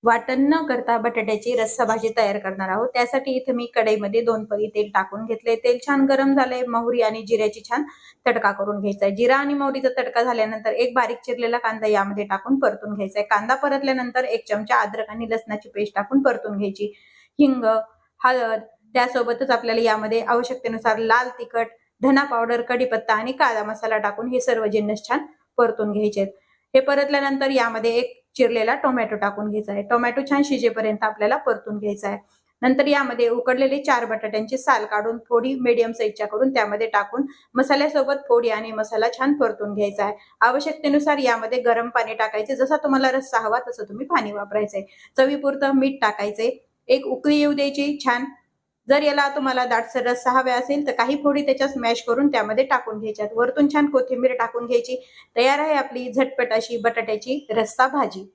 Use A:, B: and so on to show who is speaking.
A: वाटण न करता बटाट्याची रस्सा भाजी तयार करणार आहोत। त्यासाठी इथे मी कढईमध्ये 2 पळी तेल टाकून घेतले। तेल छान गरम झाले, मोहरी आणि जिऱ्याची छान तडका करून घ्यायचा आहे। जिरा आणि मोहरीचा तडका झाल्यानंतर एक बारीक चिरलेला कांदा यामध्ये टाकून परतून घ्यायचा आहे। कांदा परतल्यानंतर 1 चमचा अद्रक आणि लसणाची पेस्ट टाकून परतून घ्यायची। हिंग, हळद, त्यासोबतच आपल्याला यामध्ये आवश्यकतेनुसार लाल तिखट, धना पावडर, कढीपत्ता आणि काळा मसाला टाकून हे सर्व जिन्नस छान परतून घ्यायचे आहेत। हे परतल्यानंतर यामध्ये एक चिरलेला टोमॅटो टाकून घ्यायचा आहे। टोमॅटो छान शिजेपर्यंत आपल्याला परतून घ्यायचा आहे। नंतर यामध्ये उकडलेले 4 बटाट्यांची साल काढून थोडी मीडियम साईजच्या करून त्यामध्ये टाकून मसाल्यासोबत फोडी आणि मसाला छान परतून घ्यायचा आहे। आवश्यकतेनुसार यामध्ये गरम पाणी टाकायचे। जसा तुम्हाला रस्सा हवा तसं तुम्ही पाणी वापरायचंय। चवीपुरतं मीठ टाकायचे। एक उकळी येऊ द्यायची छान। जर याला तुम्हाला दाटसर रस्सा हवा असेल तर काही फोडी त्याच्यात स्मॅश करून त्यामध्ये टाकून घ्यायच्यात। वरतून छान कोथिंबीर टाकून घ्यायची। तयार आहे आपली झटपट अशी बटाट्याची रस्सा भाजी।